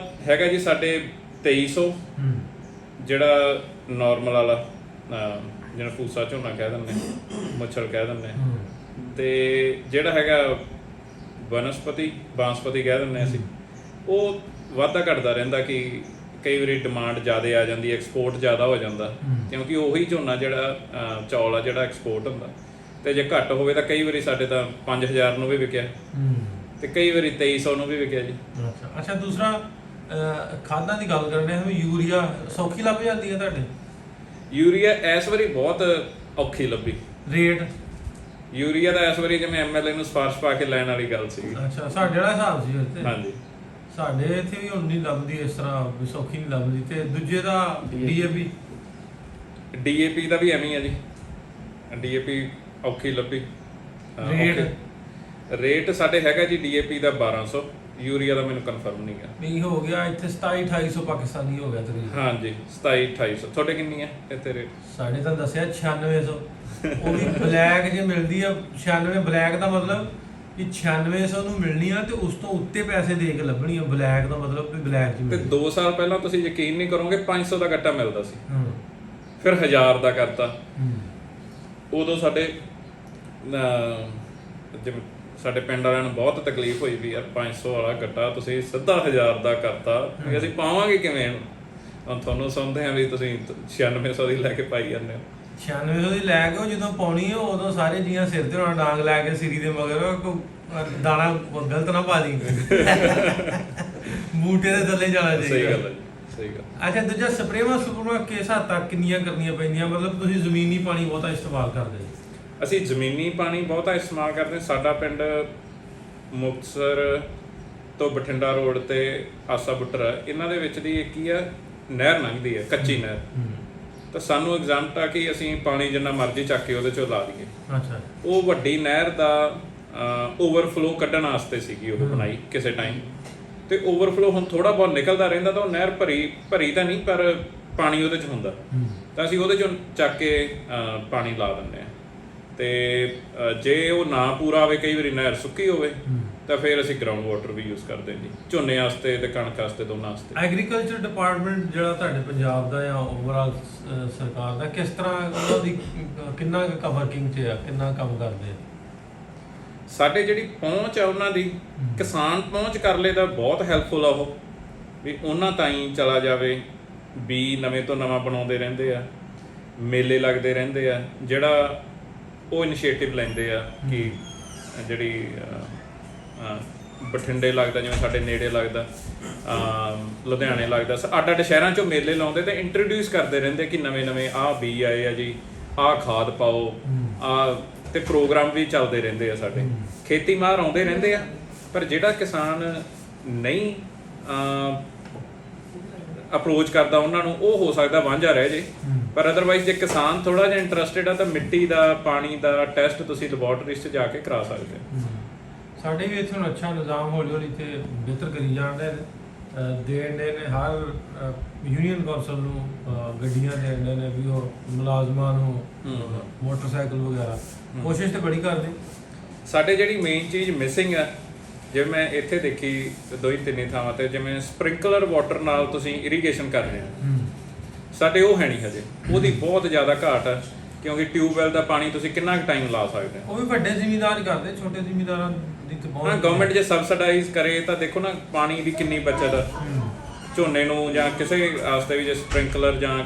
ਹੈਗਾ ਜੀ ਸਾਡੇ 2300 ਜਿਹੜਾ ਨਾਰਮਲ ਵਾਲਾ ਜਿਹਨੂੰ ਫੂਸਾ ਝੋਨਾ ਕਹਿ ਦਿੰਦੇ, ਮੁੱਛੜ ਕਹਿ ਦਿੰਦੇ, ਤੇ ਜਿਹੜਾ ਹੈਗਾ ਬਾਂਸਪਤੀ ਕਹਿ ਦਿੰਦੇ ਅਸੀਂ, ਉਹ ਵਾਧਾ ਘਟਦਾ ਰਹਿੰਦਾ ਕਿ ਕਈ ਵਾਰੀ ਡਿਮਾਂਡ ਜ਼ਿਆਦਾ ਆ ਜਾਂਦੀ, ਐਕਸਪੋਰਟ ਜ਼ਿਆਦਾ ਹੋ ਜਾਂਦਾ, ਕਿਉਂਕਿ ਉਹੀ ਝੋਨਾ ਜਿਹੜਾ ਚੌਲ ਆ ਜਿਹੜਾ ਐਕਸਪੋਰਟ ਹੁੰਦਾ, ਤੇ ਜੇ ਘੱਟ ਹੋਵੇ ਤਾਂ ਕਈ ਵਾਰੀ ਸਾਡੇ ਤਾਂ 5000 ਨੂੰ ਵੀ ਵਿਕਿਆ ਤੇ ਕਈ ਵਾਰੀ 2300 ਨੂੰ ਵੀ ਵਿਕਿਆ ਜੀ। ਅੱਛਾ ਦੂਸਰਾ ਖਾਦਾਂ ਦੀ ਗੱਲ ਕਰਨੇ ਹਾਂ, ਯੂਰੀਆ ਸੌਖੀ ਲੱਭ ਜਾਂਦੀ ਹੈ ਤੁਹਾਡੇ? ਯੂਰੀਆ ਇਸ ਵਾਰੀ ਬਹੁਤ ਔਖੀ ਲੱਭੀ ਰੇਟ ਯੂਰੀਆ ਦਾ ਇਸ ਵਾਰੀ ਜਿਵੇਂ ਐਮਐਲਏ ਨੂੰ ਸਿਫਾਰਿਸ਼ ਪਾ ਕੇ ਲੈਣ ਵਾਲੀ ਗੱਲ ਸੀ। ਅੱਛਾ ਸਾਡੇ ਵਾਲਾ ਹਿਸਾਬ ਸੀ ਇੱਥੇ? ਹਾਂਜੀ, ਸਾਡੇ ਇੱਥੇ ਵੀ ਹੁਣ ਨਹੀਂ ਲੱਭਦੀ ਇਸ ਤਰ੍ਹਾਂ ਵੀ ਸੌਖੀ ਨਹੀਂ ਲੱਭਦੀ। ਤੇ ਦੂਜੇ ਦਾ ਡੀਏਪੀ ਦਾ ਵੀ ਐਵੇਂ ਹੀ ਆ ਜੀ, ਡੀਏਪੀ ਔਖੀ ਲੱਭੀ। ਰੇਟ ਸਾਡੇ ਹੈਗਾ ਜੀ ਡੀਏਪੀ ਦਾ 1200, ਯੂਰੀਆ ਦਾ ਮੈਨੂੰ ਕਨਫਰਮ ਨਹੀਂ ਹੈ। ਨਹੀਂ ਹੋ ਗਿਆ ਇੱਥੇ 27-2800 ਪਾਕਿਸਤਾਨੀ ਹੋ ਗਿਆ ਤਕਰੀਬਨ। ਹਾਂਜੀ 27-2800। ਤੁਹਾਡੇ ਕਿੰਨੀ ਹੈ ਇੱਥੇ ਰੇਟ? ਸਾਡੇ ਤਾਂ ਦੱਸਿਆ 9600। ਉਹ ਵੀ ਬਲੈਕ ਜੇ ਮਿਲਦੀ ਆ 96। ਬਲੈਕ ਦਾ ਮਤਲਬ ਕਿ 9600 ਨੂੰ ਮਿਲਣੀ ਆ ਤੇ ਉਸ ਤੋਂ ਉੱਤੇ ਪੈਸੇ ਦੇ ਕੇ ਲੱਭਣੀ ਆ। ਬਲੈਕ ਦਾ ਮਤਲਬ ਵੀ ਬਲੈਕ ਚ ਤੇ 2 ਸਾਲ ਪਹਿਲਾਂ ਤੁਸੀਂ ਯਕੀਨ ਨਹੀਂ ਕਰੋਗੇ 500 ਦਾ ਗੱਟਾ ਮਿਲਦਾ ਸੀ, ਫਿਰ 1000 ਦਾ ਕਰਤਾ। ਉਦੋਂ ਸਾਡੇ ਜਿਵੇਂ ਸਾਡੇ ਪਿੰਡ ਵਾਲਿਆਂ ਨੂੰ ਬਹੁਤ ਤਕਲੀਫ ਹੋਈ ਵੀ ਯਾਰ 500 ਵਾਲਾ ਗੱਟਾ ਤੁਸੀਂ ਸਿੱਧਾ 1000 ਦਾ ਕਰਤਾ, ਵੀ ਅਸੀਂ ਪਾਵਾਂਗੇ ਕਿਵੇਂ? ਹੁਣ ਤੁਹਾਨੂੰ ਸੁਣਦੇ ਆ ਵੀ ਤੁਸੀਂ 9600 ਦੀ ਲੈ ਕੇ ਪਾਈ ਜਾਂਦੇ ਹੋ। 9600 ਦੀ ਲੈ ਕੇ ਜਦੋਂ ਪਾਉਣੀ ਆ ਉਦੋਂ ਸਾਰੇ ਜੀਆਂ ਸਿਰ ਤੇ ਹੋਣਾ ਡਾਂਗ ਲੈ ਕੇ ਸਿਰੀ ਦੇ ਮਗਰ ਦਾਣਾ ਗਲਤ ਨਾ ਪਾ ਦੀ ਬੂਟੇ ਦੇ ਥੱਲੇ ਜਾਣਾ ਚਾਹੀਦਾ। ਸਹੀ ਗੱਲ ਹੈ ਜੀ, ਸਹੀ ਗੱਲ। ਅੱਛਾ ਦੂਜਾ ਸਪਰੇਵਾਂ ਕਿਸ ਹੱਦ ਤੱਕ ਕਿੰਨੀਆਂ ਕਰਨੀਆਂ ਪੈਂਦੀਆਂ? ਮਤਲਬ ਤੁਸੀਂ ਜ਼ਮੀਨੀ ਪਾਣੀ ਬਹੁਤਾ ਇਸਤੇਮਾਲ ਕਰਦੇ? ਅਸੀਂ ਜ਼ਮੀਨੀ ਪਾਣੀ ਬਹੁਤਾ ਇਸਤੇਮਾਲ ਕਰਦੇ। ਸਾਡਾ ਪਿੰਡ ਮੁਕਤਸਰ ਤੋਂ ਬਠਿੰਡਾ ਰੋਡ ਤੇ ਆਸਾ ਬੁੱਟਰ, ਇਹਨਾਂ ਦੇ ਵਿੱਚ ਦੀ ਇੱਕ ਹੀ ਆ ਨਹਿਰ ਲੰਘਦੀ ਹੈ, ਕੱਚੀ ਨਹਿਰ। ਤਾਂ ਸਾਨੂੰ ਐਗਜ਼ਾਮਟ ਆ ਕਿ ਅਸੀਂ ਪਾਣੀ ਜਿੰਨਾ ਮਰਜ਼ੀ ਚੱਕ ਕੇ ਉਹਦੇ ਚੋਂ ਲਾ ਦਈਏ। ਅੱਛਾ, ਉਹ ਵੱਡੀ ਨਹਿਰ ਦਾ ਓਵਰਫਲੋ ਕੱਢਣ ਵਾਸਤੇ ਸੀਗੀ ਉਹ ਬਣਾਈ ਕਿਸੇ ਟਾਈਮ, ਤੇ ਓਵਰਫਲੋ ਹੁਣ ਥੋੜਾ ਬਹੁਤ ਨਿਕਲਦਾ ਰਹਿੰਦਾ, ਤਾਂ ਉਹ ਨਹਿਰ ਭਰੀ ਤਾਂ ਨਹੀਂ ਪਰ ਪਾਣੀ ਉਹਦੇ 'ਚ ਹੁੰਦਾ, ਤਾਂ ਅਸੀਂ ਉਹਦੇ 'ਚੋਂ ਚੱਕ ਕੇ ਪਾਣੀ ਲਾ ਦਿੰਦੇ ਹਾਂ। ਤੇ ਜੇ ਉਹ ਨਾ ਪੂਰਾ ਆਵੇ, ਕਈ ਵਾਰੀ ਨਹਿਰ ਸੁੱਕੀ ਹੋਵੇ, ਤਾਂ ਫਿਰ ਅਸੀਂ ਗਰਾਊਂਡ ਵਾਟਰ ਵੀ ਯੂਜ਼ ਕਰਦੇ ਜੀ, ਝੋਨੇ ਵਾਸਤੇ ਤੇ ਕਣਕ ਵਾਸਤੇ, ਦੋਨਾਂ ਵਾਸਤੇ। ਐਗਰੀਕਲਚਰ ਡਿਪਾਰਟਮੈਂਟ ਜਿਹੜਾ ਤੁਹਾਡੇ ਪੰਜਾਬ ਦਾ ਜਾਂ ਓਵਰਆਲ ਸਰਕਾਰ ਦਾ, ਕਿਸ ਤਰ੍ਹਾਂ ਉਹਨਾਂ ਦੀ ਕਿੰਨਾ ਵਰਕਿੰਗ 'ਚ ਆ, ਕਿੰਨਾ ਕੰਮ ਕਰਦੇ ਆ? ਸਾਡੇ ਜਿਹੜੀ ਪਹੁੰਚ ਆ ਉਹਨਾਂ ਦੀ, ਕਿਸਾਨ ਪਹੁੰਚ ਕਰ ਲੇ ਤਾਂ ਬਹੁਤ ਹੈਲਪਫੁਲ ਆ ਉਹ, ਵੀ ਉਹਨਾਂ ਤਾਈਂ ਚਲਾ ਜਾਵੇ। ਬੀ ਨਵੇਂ ਤੋਂ ਨਵਾਂ ਬਣਾਉਂਦੇ ਰਹਿੰਦੇ ਆ, ਮੇਲੇ ਲੱਗਦੇ ਰਹਿੰਦੇ ਆ, ਜਿਹੜਾ ਉਹ ਇਨੀਸ਼ੀਏਟਿਵ ਲੈਂਦੇ ਆ ਕਿ ਜਿਹੜੀ ਬਠਿੰਡੇ ਲੱਗਦਾ, ਜਿਵੇਂ ਸਾਡੇ ਨੇੜੇ ਲੱਗਦਾ, ਲੁਧਿਆਣੇ ਲੱਗਦਾ, ਅੱਡ-ਅੱਡ ਸ਼ਹਿਰਾਂ 'ਚੋਂ ਮੇਲੇ ਲਾਉਂਦੇ ਤੇ ਇੰਟਰੋਡਿਊਸ ਕਰਦੇ ਰਹਿੰਦੇ ਕਿ ਨਵੇਂ-ਨਵੇਂ ਆਹ ਬੀ ਆਏ ਆ ਜੀ, ਆਹ ਖਾਦ ਪਾਓ, ਤੇ ਪ੍ਰੋਗਰਾਮ ਵੀ ਚੱਲਦੇ ਰਹਿੰਦੇ ਆ ਸਾਡੇ। ਖੇਤੀ ਮਾਹਰ ਆਉਂਦੇ ਰਹਿੰਦੇ ਆ, ਪਰ ਜਿਹੜਾ ਕਿਸਾਨ ਨਹੀਂ ਅਪਰੋਚ ਕਰਦਾ ਉਹਨਾਂ ਨੂੰ, ਉਹ ਹੋ ਸਕਦਾ ਵਾਂਝਾ ਰਹਿ ਜੇ। ਪਰ ਅਦਰਵਾਈਜ਼ ਜੇ ਕਿਸਾਨ ਥੋੜਾ ਜਿਹਾ ਇੰਟਰਸਟਿਡ ਆ ਤਾਂ ਮਿੱਟੀ ਦਾ, ਪਾਣੀ ਦਾ ਟੈਸਟ ਤੁਸੀਂ ਲੈਬੋਰਟਰੀ 'ਚ ਜਾ ਕੇ ਕਰਾ ਸਕਦੇ ਹੋ। ਸਾਡੇ ਵੀ ਇੱਥੇ ਹੁਣ ਅੱਛਾ ਨਿਜ਼ਾਮ ਹੌਲੀ-ਹੌਲੀ ਤੇ ਬਿਹਤਰ ਕਰੀ ਜਾਂਦੇ ਨੇ ਹਰ ਯੂਨੀਅਨ ਕੌਂਸਲ ਨੂੰ ਗੱਡੀਆਂ ਦੇਣ ਨੇ ਵੀ ਉਹ ਮੁਲਾਜ਼ਮਾਂ ਨੂੰ ਮੋਟਰਸਾਈਕਲ ਵਗੈਰਾ, ਕੋਸ਼ਿਸ਼ ਤੇ ਬੜੀ ਕਰਦੇ। ਸਾਡੇ ਜਿਹੜੀ ਮੇਨ ਚੀਜ਼ ਮਿਸਿੰਗ ਆ, ਜਿਵੇਂ ਮੈਂ ਇੱਥੇ ਦੇਖੀ 2-3 ਥਾਵਾਂ ਤੇ, ਜਿਵੇਂ ਸਪ੍ਰਿੰਕਲਰ ਵਾਟਰ ਨਾਲ ਤੁਸੀਂ ਇਰੀਗੇਸ਼ਨ ਕਰ ਰਹੇ ਹੋ, ਸਾਡੇ ਉਹ ਹੈ ਨਹੀਂ ਹਜੇ, ਉਹਦੀ ਬਹੁਤ ਜ਼ਿਆਦਾ ਘਾਟ ਆ, ਕਿਉਂਕਿ ਟਿਊਬਵੈਲ ਦਾ ਪਾਣੀ ਤੁਸੀਂ ਕਿੰਨਾ ਕੁ ਟਾਈਮ ਲਾ ਸਕਦੇ ਹੋ? ਉਹ ਵੀ ਵੱਡੇ ਜ਼ਿਮੀਂਦਾਰ ਹੀ ਕਰਦੇ, ਛੋਟੇ ਜ਼ਿਮੀਂਦਾਰਾਂ ਦੀ ਤਾਂ ਬਹੁਤ। ਗਵਰਨਮੈਂਟ ਜੇ ਸਬਸਿਡਾਈਜ਼ ਕਰੇ ਤਾਂ ਦੇਖੋ ਨਾ ਪਾਣੀ ਦੀ ਕਿੰਨੀ ਬਚਤ ਆ ਝੋਨੇ ਨੂੰ, ਜਾਂ ਕਿਸੇ ਵਾਸਤੇ ਵੀ ਜੇ ਸਪ੍ਰਿੰਕਲਰ ਜਾਂ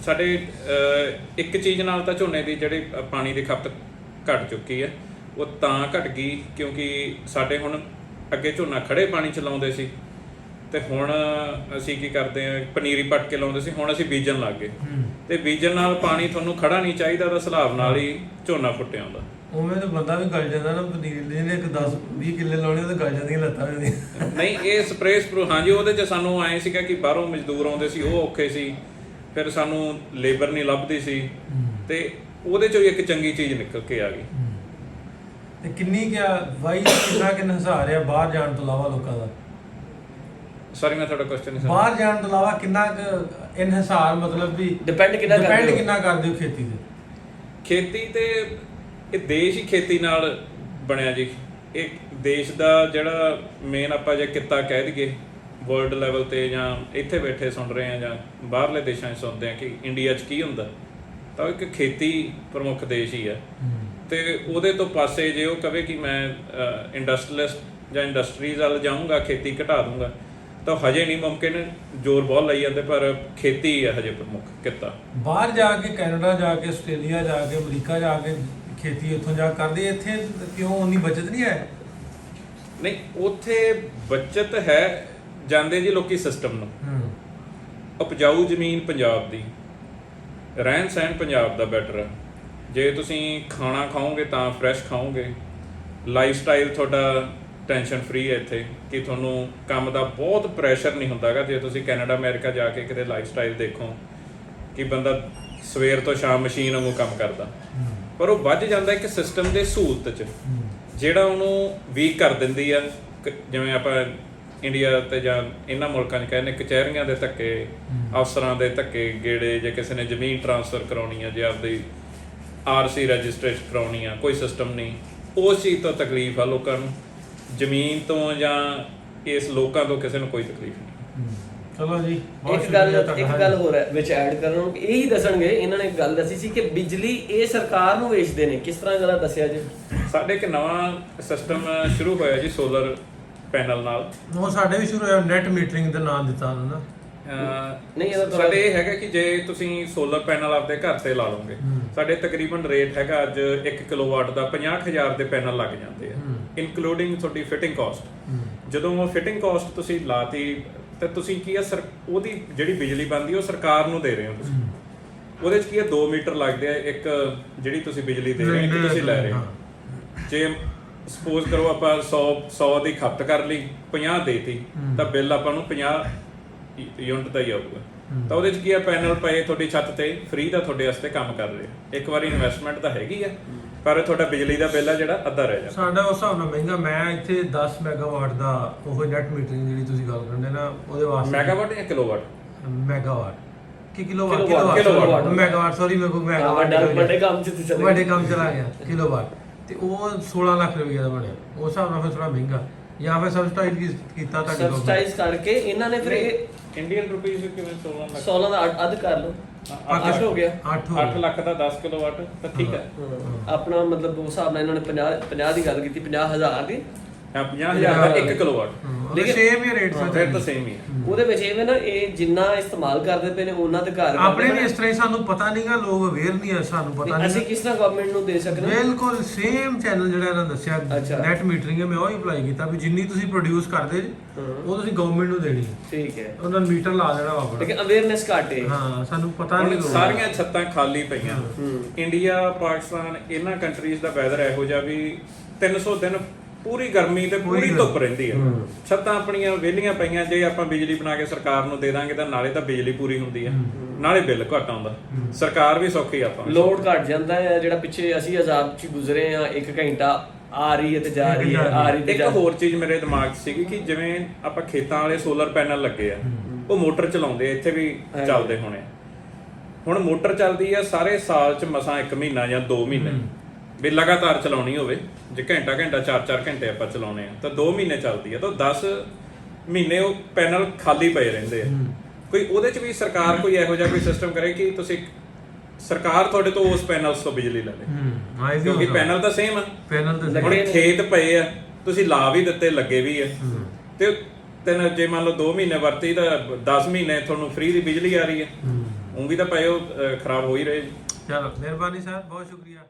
ਸਾਡੇ ਇੱਕ ਚੀਜ਼ ਨਾਲ ਤਾਂ ਝੋਨੇ ਦੀ ਜਿਹੜੀ ਪਾਣੀ ਦੀ ਖਪਤ ਘਟ ਚੁੱਕੀ ਹੈ। ਉਹ ਤਾਂ ਘਟ ਗਈ ਕਿਉਂਕਿ ਸਾਡੇ ਹੁਣ ਅੱਗੇ ਝੋਨਾ ਖੜੇ ਪਾਣੀ 'ਚ ਲਾਉਂਦੇ ਸੀ, ਤੇ ਹੁਣ ਅਸੀਂ ਕੀ ਕਰਦੇ ਹਾਂ, ਪਨੀਰੀ ਪੱਟ ਕੇ ਲਾਉਂਦੇ ਸੀ, ਹੁਣ ਅਸੀਂ ਬੀਜਣ ਲੱਗ ਗਏ, ਤੇ ਬੀਜਣ ਨਾਲ ਪਾਣੀ ਤੁਹਾਨੂੰ ਖੜਾ ਨਹੀਂ ਚਾਹੀਦਾ, ਤਾਂ ਸਲਾਬ ਨਾਲ ਹੀ ਝੋਨਾ ਫੁੱਟਿਆ ਆਉਂਦਾ। ਉਵੇਂ ਤਾਂ ਬੰਦਾ ਵੀ ਗਲ ਜਾਂਦਾ ਨਾ, ਪਨੀਰ ਜਿਹਨੇ ਇੱਕ 10-20 ਕਿੱਲੇ ਲਾਉਣੇ ਉਹ ਤਾਂ ਗਲ ਜਾਂਦੀਆਂ ਲੱਤਾਂ ਉਹਦੀਆਂ। ਨਹੀਂ ਇਹ ਸਪਰੇਅ ਹਾਂਜੀ ਉਹਦੇ 'ਚ ਸਾਨੂੰ ਐਂ ਸੀਗਾ ਕਿ ਬਾਹਰੋਂ ਮਜ਼ਦੂਰ ਆਉਂਦੇ ਸੀ, ਉਹ ਔਖੇ ਸੀ, ਫਿਰ ਸਾਨੂੰ ਲੇਬਰ ਨਹੀਂ ਲੱਭਦੀ ਸੀ, ਤੇ ਉਹਦੇ 'ਚੋਂ ਇੱਕ ਚੰਗੀ ਚੀਜ਼ ਨਿਕਲ ਕੇ ਆ ਗਈ। ਤੇ ਕਿੰਨੀ ਕਿਆ ਵਾਈ ਕਿੰਨਾ ਹਜ਼ਾਰ ਆ ਬਾਹਰ ਜਾਣ ਤੋਂ ਇਲਾਵਾ ਲੋਕਾਂ ਦਾ? ਸੌਰੀ ਮੈਂ ਤੁਹਾਡਾ ਕੁਐਸਚਨ ਨਹੀਂ ਬਾਹਰ ਜਾਣ ਤੋਂ ਇਲਾਵਾ ਕਿੰਨਾ ਕੁ ਇਨਹਿਸਾਰ, ਮਤਲਬ ਵੀ ਡਿਪੈਂਡ ਕਿੰਨਾ ਕਰਦੇ ਹੋ ਖੇਤੀ ਤੇ? ਖੇਤੀ ਤੇ ਇਹ ਦੇਸ਼ ਹੀ ਖੇਤੀ ਨਾਲ ਬਣਿਆ ਜੀ। ਇਹ ਦੇਸ਼ ਦਾ ਜਿਹੜਾ ਮੇਨ ਆਪਾਂ ਜੇ ਕਿੱਤਾ ਕਹਿ ਦਈਏ ਵਰਲਡ ਲੈਵਲ ਤੇ, ਜਾਂ ਇੱਥੇ ਬੈਠੇ ਸੁਣ ਰਹੇ ਆ ਜਾਂ ਬਾਹਰਲੇ ਦੇਸ਼ਾਂ 'ਚ ਸੁਣਦੇ ਆ ਕਿ ਇੰਡੀਆ 'ਚ ਕੀ ਹੁੰਦਾ, ਤਾਂ ਇੱਕ ਖੇਤੀ ਪ੍ਰਮੁੱਖ ਦੇਸ਼ ਹੀ ਆ। ਤੇ ਉਹਦੇ ਤੋਂ ਪਾਸੇ ਜੇ ਉਹ ਕਵੇ ਕਿ ਮੈਂ ਇੰਡਸਟਰੀਅਲਿਸਟ ਜਾਂ ਇੰਡਸਟਰੀਜ਼ ਵੱਲ ਜਾਊਂਗਾ, ਖੇਤੀ ਘਟਾ ਦੂੰਗਾ, ਤਾਂ ਹਜੇ ਨਹੀਂ ਮੁਮਕਿਨ। ਜ਼ੋਰ ਬਹੁਤ ਲਾਈ ਜਾਂਦੇ ਪਰ ਖੇਤੀ ਹੈ ਹਜੇ ਪ੍ਰਮੁੱਖ ਕਿੱਤਾ। ਬਾਹਰ ਜਾ ਕੇ ਕੈਨੇਡਾ ਜਾ ਕੇ ਆਸਟ੍ਰੇਲੀਆ ਜਾ ਕੇ ਅਮਰੀਕਾ ਜਾ ਕੇ ਖੇਤੀ ਇੱਥੋਂ ਜਾ ਕਰਦੇ, ਇੱਥੇ ਕਿਉਂ ਉਨੀ ਬਚਤ ਨਹੀਂ ਹੈ? ਨਹੀਂ ਉੱਥੇ ਬਚਤ ਹੈ, ਜਾਂਦੇ ਜੀ ਲੋਕੀ ਸਿਸਟਮ ਨੂੰ। ਉਪਜਾਊ ਜ਼ਮੀਨ ਪੰਜਾਬ ਦੀ, ਰਹਿਣ ਸਹਿਣ ਪੰਜਾਬ ਦਾ ਬੈਟਰ ਹੈ। ਜੇ ਤੁਸੀਂ ਖਾਣਾ ਖਾਓਗੇ ਤਾਂ ਫਰੈਸ਼ ਖਾਓਗੇ, ਲਾਈਫ ਸਟਾਈਲ ਤੁਹਾਡਾ ਟੈਨਸ਼ਨ ਫ੍ਰੀ ਹੈ ਇੱਥੇ, ਕਿ ਤੁਹਾਨੂੰ ਕੰਮ ਦਾ ਬਹੁਤ ਪ੍ਰੈਸ਼ਰ ਨਹੀਂ ਹੁੰਦਾਗਾ। ਜੇ ਤੁਸੀਂ ਕੈਨੇਡਾ ਅਮਰੀਕਾ ਜਾ ਕੇ ਕਿਤੇ ਲਾਈਫ ਸਟਾਈਲ ਦੇਖੋ ਕਿ ਬੰਦਾ ਸਵੇਰ ਤੋਂ ਸ਼ਾਮ ਮਸ਼ੀਨ ਵਾਂਗੂ ਕੰਮ ਕਰਦਾ, ਪਰ ਉਹ ਵੱਜ ਜਾਂਦਾ ਇੱਕ ਸਿਸਟਮ ਦੇ ਸਹੂਲਤ 'ਚ, ਜਿਹੜਾ ਉਹਨੂੰ ਵੀਕ ਕਰ ਦਿੰਦੀ ਆ। ਜਿਵੇਂ ਆਪਾਂ ਇੰਡੀਆ ਤੇ ਜਾਂ ਇਹਨਾਂ ਮੁਲਕਾਂ 'ਚ ਕਹਿੰਦੇ ਕਚਹਿਰੀਆਂ ਦੇ ਧੱਕੇ, ਅਫਸਰਾਂ ਦੇ ਧੱਕੇ ਗੇੜੇ, ਜੇ ਕਿਸੇ ਨੇ ਜ਼ਮੀਨ ਟ੍ਰਾਂਸਫਰ ਕਰਾਉਣੀ ਆ, ਜੇ ਆਪਦੀ RC ਰਜਿਸਟ੍ਰੇਸ਼ਨ ਕਰਾਉਣੀ ਆ, ਕੋਈ ਸਿਸਟਮ ਨਹੀਂ। ਉਸ ਚੀਜ਼ ਤੋਂ ਤਕਲੀਫ ਆ ਲੋਕਾਂ ਨੂੰ, ਜ਼ਮੀਨ ਤੋਂ ਜਾਂ ਇਸ ਲੋਕਾਂ ਤੋਂ ਕਿਸੇ ਨੂੰ ਕੋਈ ਤਕਲੀਫ ਨਹੀਂ। ਚਲੋ ਜੀ, ਇੱਕ ਗੱਲ ਹੋਰ ਹੈ ਵਿੱਚ ਐਡ ਕਰਨ, ਇਹੀ ਦੱਸਣਗੇ। ਇਹਨਾਂ ਨੇ ਗੱਲ ਦੱਸੀ ਸੀ ਕਿ ਬਿਜਲੀ ਇਹ ਸਰਕਾਰ ਨੂੰ ਵੇਚਦੇ ਨੇ, ਕਿਸ ਤਰ੍ਹਾਂ ਗੱਲ ਦੱਸਿਆ ਜੀ? ਸਾਡੇ ਇੱਕ ਨਵਾਂ ਸਿਸਟਮ ਸ਼ੁਰੂ ਹੋਇਆ ਜੀ ਸੋਲਰ ਪੈਨਲ ਨਾਲ। ਉਹ ਸਾਡੇ ਵੀ ਸ਼ੁਰੂ ਹੋਇਆ, ਨੈਟ ਮੀਟਰਿੰਗ ਦਾ ਨਾਮ ਦਿੱਤਾ ਉਹਨਾਂ ਨਹੀਂ ਸਾਡੇ ਇਹ ਹੈਗਾ ਕਿ ਜੇ ਤੁਸੀਂ ਸੋਲਰ ਪੈਨਲ ਆਪਦੇ ਘਰ ਤੇ ਲਾ ਲਓਗੇ, ਸਾਡੇ ਤਕਰੀਬਨ ਰੇਟ ਹੈਗਾ ਅੱਜ 1 ਕਿਲੋਵਾਟ ਦਾ 50,000 ਦੇ ਪੈਨਲ ਲੱਗ ਜਾਂਦੇ ਆ, ਇਨਕਲੂਡਿੰਗ ਤੁਹਾਡੀ ਫਿਟਿੰਗ ਕਾਸਟ। ਜਦੋਂ ਉਹ ਫਿਟਿੰਗ ਕਾਸਟ ਤੁਸੀਂ ਲਾਤੀ ਤੇ ਤੁਸੀਂ ਕੀ ਆ ਉਹਦੀ ਜਿਹੜੀ ਬਿਜਲੀ ਬਣਦੀ ਉਹ ਸਰਕਾਰ ਨੂੰ ਦੇ ਰਹੇ ਹੋ ਤੁਸੀਂ। ਉਹਦੇ 'ਚ ਕੀ ਆ 2 ਮੀਟਰ ਲੱਗਦੇ ਆ, ਇੱਕ ਜਿਹੜੀ ਤੁਸੀਂ ਬਿਜਲੀ ਦੇ ਰਹੇ ਹੋ, ਤੁਸੀਂ ਲੈ ਰਹੇ ਹੋ। ਜੇ ਸਪੋਜ਼ ਕਰੋ ਆਪਾਂ 100 ਦੀ ਖਪਤ ਕਰ ਲਈ, 50 ਦੇਤੀ, ਤਾਂ ਬਿੱਲ ਆਪਾਂ ਨੂੰ 50 ਯੂਨਿਟ ਦਾ ਹੀ ਆਊਗਾ। ਤਾਂ ਉਹਦੇ 'ਚ ਕੀ ਆ ਪੈਨਲ ਪਏ ਤੁਹਾਡੀ ਛੱਤ ਤੇ ਫ੍ਰੀ ਦਾ ਤੁਹਾਡੇ ਵਾਸਤੇ ਕੰਮ ਕਰ ਰਹੇ ਆ। ਇੱਕ ਵਾਰੀ ਇਨਵੈਸਟਮੈਂਟ ਤਾਂ ਹੈਗੀ ਆ, ਪਰ ਤੁਹਾਡਾ ਬਿਜਲੀ ਦਾ ਬਿੱਲ ਆ ਜਿਹੜਾ ਅੱਧਾ ਰਹਿ ਜਾਂਦਾ। ਸਾਡਾ ਉਸ ਹਿਸਾਬ ਨਾਲ ਮਹਿੰਗਾ। ਮੈਂ ਇੱਥੇ 10 ਮੈਗਾਵਾਟ ਦਾ ਉਹ ਨੈਟ ਮੀਟਰਿੰਗ ਜਿਹੜੀ ਤੁਸੀਂ ਗੱਲ ਕਰਦੇ ਨਾ, ਉਹਦੇ ਵਾਸਤੇ ਮੈਗਾਵਾਟ ਜਾਂ ਕਿਲੋਵਾਟ? ਮੈਗਾਵਾਟ ਕਿ ਕਿਲੋਵਾਟ ਮੈਗਾਵਾਟ, ਸੌਰੀ ਮੇਰੇ ਕੋਲ ਮੈਗਾਵਾਟ ਵੱਡੇ ਕੰਮ 'ਚ ਚਲੇ, ਵੱਡੇ ਕੰਮ ਚਲਾ ਗਿਆ। ਕਿਲੋਵਾਟ ਤੇ ਉਹ 16 ਲੱਖ ਰੁਪਏ ਦਾ ਬਣਿਆ। ਉਸ ਹਿਸਾਬ ਨਾਲ ਫਿਰ ਥੋੜਾ ਮਹਿੰਗਾ, ਜਾਂ ਫਿਰ ਸਬਸਿਡਾਈਜ਼ ਕੀਤਾ ਤੁਹਾਡੇ ਕੋਲ? ਸਬਸਿਡਾਈਜ਼ ਕਰਕੇ ਇਹਨਾਂ ਨੇ ਫਿਰ ਇਹ ਇੰਡੀਅਨ ਰੁਪੀਸ ਕਿਵੇਂ 16 ਦਾ ਅੱਧ ਕਰ ਲਓ, 8 ਹੋ ਗਿਆ। 8 ਲੱਖ ਦਾ 10 ਕਿਲੋਵਾਟ ਤਾਂ ਠੀਕ ਹੈ। ਆਪਣਾ ਮਤਲਬ ਉਸ ਹਿਸਾਬ ਨਾਲ ਇਹਨਾਂ ਨੇ 50 ਦੀ ਗੱਲ ਕੀਤੀ, 50,000 ਦੀ। 50,000 ਦਾ 1 ਕਿਲੋਵਾਟ, ਲੇਕਿਨ ਸੇਮ ਹੀ ਰੇਟ ਫਿਰ ਤਾਂ ਸੇਮ ਹੀ ਹੈ। ਉਹਦੇ ਵਿੱਚ ਇਹ ਨਾ, ਇਹ ਜਿੰਨਾ ਇਸਤੇਮਾਲ ਕਰਦੇ ਪਏ ਨੇ ਉਹਨਾਂ ਦੇ ਘਰ ਆਪਣੇ ਵੀ ਇਸ ਤਰ੍ਹਾਂ ਹੀ, ਸਾਨੂੰ ਪਤਾ ਨਹੀਂਗਾ, ਲੋਕ ਅਵੇਅਰ ਨਹੀਂ ਹੈ, ਸਾਨੂੰ ਪਤਾ ਨਹੀਂ ਅਸੀਂ ਕਿਸ ਤਰ੍ਹਾਂ ਗਵਰਨਮੈਂਟ ਨੂੰ ਦੇ ਸਕਦੇ ਹਾਂ। ਬਿਲਕੁਲ ਸੇਮ ਚੈਨਲ ਜਿਹੜਾ ਇਹਨਾਂ ਦੱਸਿਆ ਨੈਟ ਮੀਟਰਿੰਗ ਹੈ, ਮੈਂ ਉਹ ਹੀ ਅਪਲਾਈ ਕੀਤਾ ਵੀ ਜਿੰਨੀ ਤੁਸੀਂ ਪ੍ਰੋਡਿਊਸ ਕਰਦੇ ਉਹ ਤੁਸੀਂ ਗਵਰਨਮੈਂਟ ਨੂੰ ਦੇਣੀ ਹੈ। ਠੀਕ ਹੈ, ਉਹਨਾਂ ਨੂੰ ਮੀਟਰ ਲਾ ਦੇਣਾ ਵਾ। ਲੇਕਿਨ ਅਵੇਅਰਨੈਸ ਘੱਟ ਹੈ। ਹਾਂ, ਸਾਨੂੰ ਪਤਾ ਨਹੀਂ। ਸਾਰੀਆਂ ਛੱਤਾਂ ਖਾਲੀ ਪਈਆਂ। ਇੰਡੀਆ, ਪਾਕਿਸਤਾਨ, ਇਹਨਾਂ ਕੰਟਰੀਜ਼ ਦਾ ਵੈਦਰ ਇਹੋ ਜਿਹਾ ਵੀ 300 ਦਿਨ ਪੂਰੀ ਗਰਮੀ ਤੇ ਪੂਰੀ ਧੁੱਪ ਰਹਿੰਦੀ ਹੈ, ਛੱਤਾਂ ਆਪਣੀਆਂ ਵਿਹਲੀਆਂ ਪਈਆਂ। ਜੇ ਆਪਾਂ ਬਿਜਲੀ ਬਣਾ ਕੇ ਸਰਕਾਰ ਨੂੰ ਦੇ ਦਾਂਗੇ ਤਾਂ ਨਾਲੇ ਤਾਂ ਬਿਜਲੀ ਪੂਰੀ ਹੁੰਦੀ ਹੈ, ਨਾਲੇ ਬਿੱਲ ਘੱਟ ਆਉਂਦਾ, ਸਰਕਾਰ ਵੀ ਸੌਖੀ, ਆਪਾਂ ਲੋਡ ਘੱਟ ਜਾਂਦਾ ਹੈ। ਜਿਹੜਾ ਪਿੱਛੇ ਅਸੀਂ ਆਜ਼ਾਦ 'ਚ ਗੁਜ਼ਰੇ ਆ, 1 ਘੰਟਾ ਆ ਰਹੀ ਹੈ ਤੇ ਜਾ ਰਹੀ ਹੈ, ਆ ਰਹੀ ਤੇ ਇੱਕ ਹੋਰ ਚੀਜ਼ ਮੇਰੇ ਦਿਮਾਗ 'ਚ ਸੀਗੀ ਕਿ ਜਿਵੇਂ ਆਪਾਂ ਖੇਤਾਂ ਵਾਲੇ ਸੋਲਰ ਪੈਨਲ ਲੱਗੇ ਆ, ਉਹ ਮੋਟਰ ਚਲਾਉਂਦੇ, ਇੱਥੇ ਵੀ ਚੱਲਦੇ ਹੋਣੇ। ਹੁਣ ਮੋਟਰ ਚੱਲਦੀ ਆ ਸਾਰੇ ਸਾਲ 'ਚ ਮਸਾਂ 1 ਮਹੀਨਾ ਜਾਂ 2 ਮਹੀਨੇ ਵੀ ਲਗਾਤਾਰ ਚਲਾਉਣੀ ਹੋਵੇ। ਜੇ ਘੰਟਾ 4-4 ਘੰਟੇ ਆਪਾਂ ਚਲਾਉਣੇ ਆ ਤਾਂ 2 ਮਹੀਨੇ ਚੱਲਦੀ ਆ, ਤਾਂ 10 ਮਹੀਨੇ ਉਹ ਪੈਨਲ ਖਾਲੀ ਪਏ ਰਹਿੰਦੇ ਆ। ਕੋਈ ਉਹਦੇ 'ਚ ਵੀ ਸਰਕਾਰ ਕੋਈ ਇਹੋ ਜਿਹਾ ਕੋਈ ਸਿਸਟਮ ਕਰੇ ਕਿ ਤੁਸੀਂ ਸਰਕਾਰ ਤੁਹਾਡੇ ਤੋਂ ਉਸ ਪੈਨਲਸ ਤੋਂ ਬਿਜਲੀ ਲੈ ਲੇ, ਕਿਉਂਕਿ ਪੈਨਲ ਤਾਂ ਸੇਮ ਆ। ਹੁਣ ਖੇਤ ਪਏ ਆ, ਤੁਸੀਂ ਲਾ ਵੀ ਦਿੱਤੇ, ਲੱਗੇ ਵੀ ਆ, ਤੇ ਜੇ ਮੰਨ ਲਓ 2 ਮਹੀਨੇ ਵਰਤੀ ਤਾਂ 10 ਮਹੀਨੇ ਤੁਹਾਨੂੰ ਫ੍ਰੀ ਦੀ ਬਿਜਲੀ ਆ ਰਹੀ ਹੈ। ਉਹ ਵੀ ਤਾਂ ਪਏ, ਉਹ ਖਰਾਬ ਹੋ ਹੀ ਰਹੇ। ਚਲੋ, ਮਿਹਰਬਾਨੀ ਸਰ, ਬਹੁਤ ਸ਼ੁਕਰੀਆ।